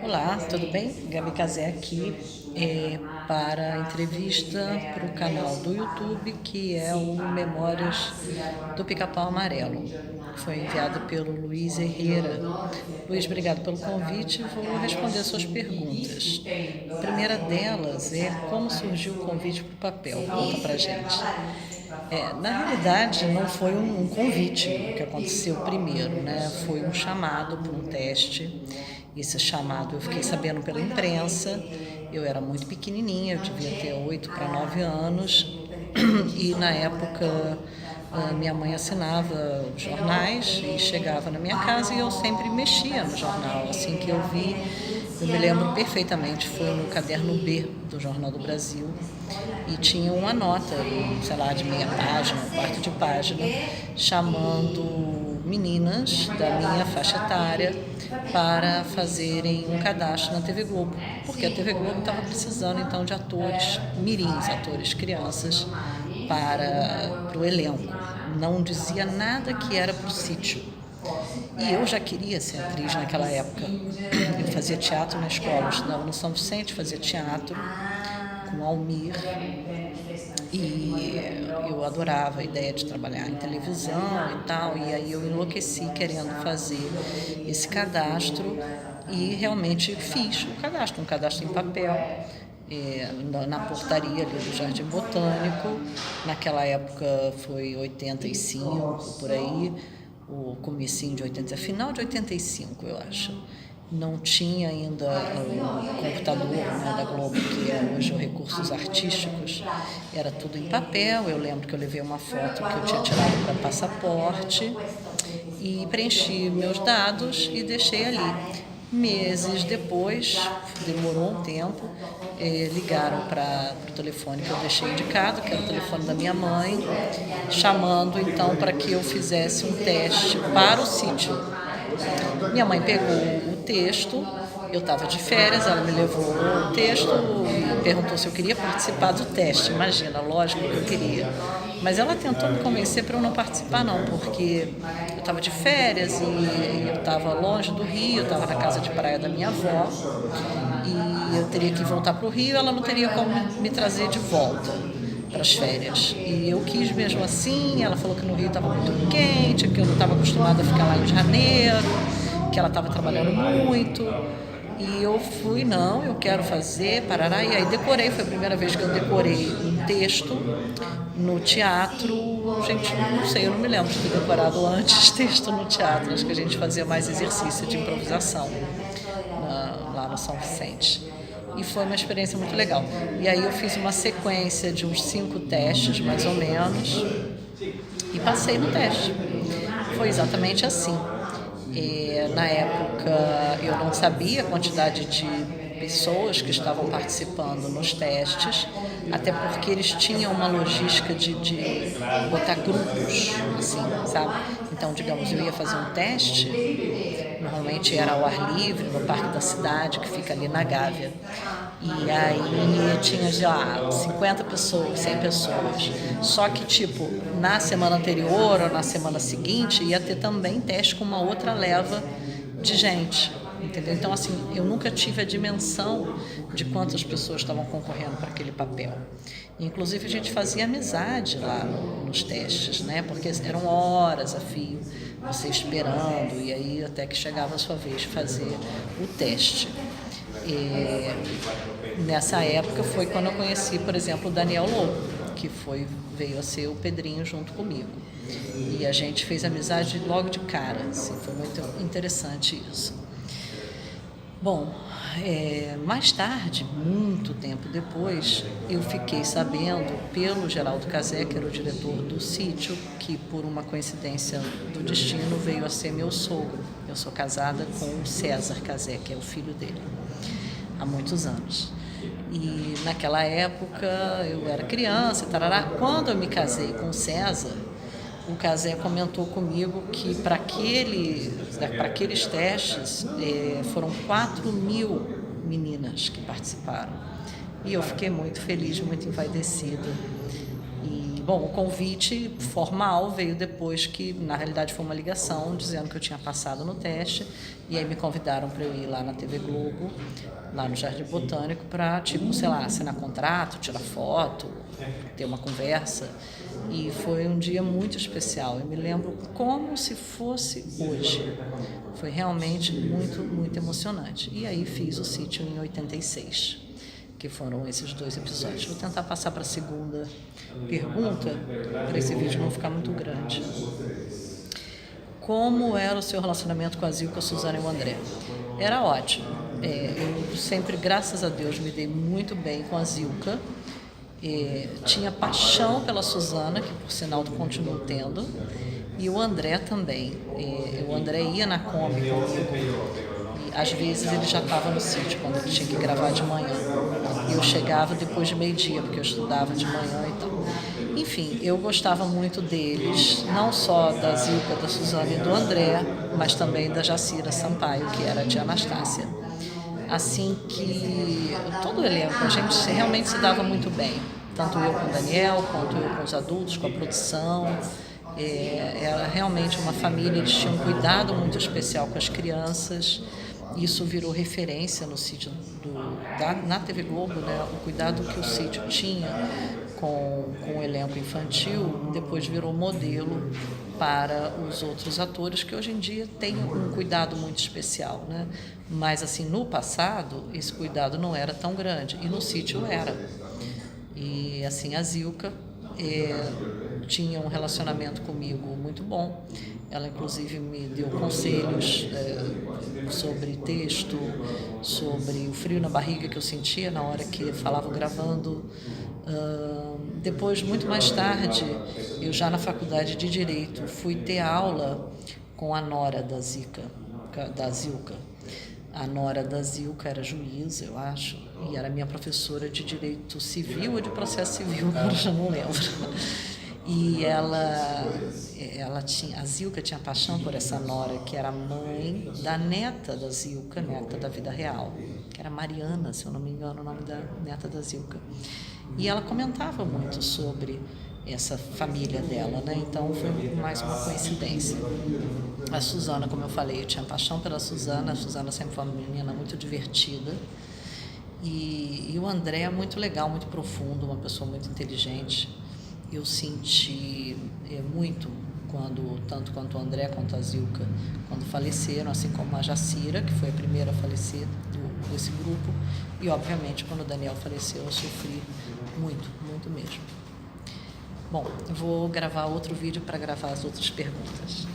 Olá, tudo bem? Gabi Casé aqui para a entrevista para o canal do YouTube, que é o Memórias do Pica-Pau Amarelo. Foi enviado pelo Luiz Herrera. Luiz, obrigado pelo convite. Vou responder suas perguntas. A primeira delas é como surgiu o convite para o papel. Conta pra gente. Na realidade, não foi um convite o que aconteceu primeiro, né? Foi um chamado para um teste. Esse chamado eu fiquei sabendo pela imprensa. Eu era muito pequenininha, eu devia ter 8 para 9 anos. E na época minha mãe assinava jornais e chegava na minha casa e eu sempre mexia no jornal. Assim que eu vi, eu me lembro perfeitamente, foi no caderno B do Jornal do Brasil e tinha uma nota, sei lá, de meia página, um quarto de página, chamando meninas da minha faixa etária para fazerem um cadastro na TV Globo, porque a TV Globo estava precisando então de atores mirins, atores crianças, para o elenco. Não dizia nada que era para o sítio. E eu já queria ser atriz naquela época. Eu fazia teatro na escola, eu estudava no São Vicente, fazia teatro com Almir. E eu adorava a ideia de trabalhar em televisão e tal. E aí eu enlouqueci querendo fazer esse cadastro e realmente fiz o cadastro, um cadastro em papel. Na portaria ali do Jardim Botânico. Naquela época foi 85, por aí, o comecinho de 80, final de 85, eu acho. Não tinha ainda o computador, né, da Globo, que é hoje o Recursos Artísticos, era tudo em papel. Eu lembro que eu levei uma foto que eu tinha tirado para passaporte e preenchi meus dados e deixei ali. Meses depois, demorou um tempo, ligaram para o telefone que eu deixei indicado, que era o telefone da minha mãe, chamando então para que eu fizesse um teste para o sítio. Minha mãe pegou o texto, eu estava de férias, ela me levou o texto e perguntou se eu queria participar do teste. Imagina, lógico que eu queria. Mas ela tentou me convencer para eu não participar não, porque eu estava de férias e eu estava longe do Rio, eu estava na casa de praia da minha avó e eu teria que voltar para o Rio, ela não teria como me trazer de volta para as férias. E eu quis mesmo assim, ela falou que no Rio estava muito quente, que eu não estava acostumada a ficar lá em janeiro, que ela estava trabalhando muito. E eu fui, não, eu quero fazer, parará. E aí decorei, foi a primeira vez que eu decorei um texto no teatro. Gente, não sei, eu não me lembro de ter decorado antes texto no teatro. Acho que a gente fazia mais exercício de improvisação lá no São Vicente. E foi uma experiência muito legal. E aí eu fiz uma sequência de uns 5 testes, mais ou menos, e passei no teste. Foi exatamente assim. Na época eu não sabia a quantidade de pessoas que estavam participando nos testes, até porque eles tinham uma logística de botar grupos, assim, sabe? Então, digamos, eu ia fazer um teste, normalmente era ao ar livre, no Parque da Cidade, que fica ali na Gávea. E aí tinha já 50 pessoas, 100 pessoas. Só que, tipo, na semana anterior ou na semana seguinte ia ter também teste com uma outra leva de gente, entendeu? Então, assim, eu nunca tive a dimensão de quantas pessoas estavam concorrendo para aquele papel. Inclusive, a gente fazia amizade lá nos testes, né? Porque eram horas a fio, você esperando, e aí até que chegava a sua vez de fazer o teste. Nessa época foi quando eu conheci, por exemplo, o Daniel Lobo, que veio a ser o Pedrinho junto comigo. E a gente fez amizade logo de cara, assim, foi muito interessante isso. Bom, mais tarde, muito tempo depois, eu fiquei sabendo pelo Geraldo Cazé, que era o diretor do sítio, que por uma coincidência do destino veio a ser meu sogro. Eu sou casada com o César Cazé, que é o filho dele, há muitos anos. E naquela época eu era criança, tarará. Quando eu me casei com o César, o Cazé comentou comigo que para aqueles testes foram 4.000 meninas que participaram. E eu fiquei muito feliz, muito envaidecida. E bom, o convite formal veio depois que, na realidade, foi uma ligação dizendo que eu tinha passado no teste, e aí me convidaram para eu ir lá na TV Globo, lá no Jardim Botânico, para, tipo, sei lá, assinar contrato, tirar foto, ter uma conversa. E foi um dia muito especial. Eu me lembro como se fosse hoje. Foi realmente muito, muito emocionante. E aí fiz o Sítio em 86, que foram esses 2 episódios. Vou tentar passar para a segunda pergunta, para esse vídeo não ficar muito grande. Como era o seu relacionamento com a Zilka, a Suzana e o André? Era ótimo. Eu sempre, graças a Deus, me dei muito bem com a Zilka. Tinha paixão pela Suzana, que por sinal continuo tendo, e o André também. O André ia na Kombi comigo, e às vezes ele já estava no sítio quando ele tinha que gravar de manhã. E eu chegava depois de meio-dia, porque eu estudava de manhã e tal. Enfim, eu gostava muito deles, não só da Zilka, da Suzana e do André, mas também da Jacira Sampaio, que era a tia Anastácia. Assim que todo o elenco, a gente realmente se dava muito bem, tanto eu com o Daniel, quanto eu com os adultos, com a produção. Era realmente uma família, eles tinham um cuidado muito especial com as crianças. Isso virou referência no sítio na TV Globo, né? O cuidado que o sítio tinha com o elenco infantil depois virou modelo para os outros atores, que hoje em dia têm um cuidado muito especial, né? Mas assim, no passado esse cuidado não era tão grande, e no sítio era. E assim, a Zilka tinha um relacionamento comigo muito bom. Ela inclusive me deu conselhos sobre texto, sobre o frio na barriga que eu sentia na hora que falava gravando. Depois, muito mais tarde, eu já na faculdade de Direito fui ter aula com a nora da Zilka. A nora da Zilka era juíza, eu acho, e era minha professora de Direito Civil ou de Processo Civil, agora já não lembro. E a Zilka tinha paixão por essa nora, que era mãe da neta da Zilka, neta da vida real, que era Mariana, se eu não me engano, o nome da neta da Zilka. E ela comentava muito sobre essa família dela, né? Então foi mais uma coincidência. A Suzana, como eu falei, eu tinha paixão pela Suzana. A Suzana sempre foi uma menina muito divertida. E o André é muito legal, muito profundo, uma pessoa muito inteligente. Eu senti muito tanto quanto o André quanto a Zilka, quando faleceram, assim como a Jacira, que foi a primeira a falecer desse grupo, e obviamente quando o Daniel faleceu eu sofri muito, muito mesmo. Bom, vou gravar outro vídeo para gravar as outras perguntas.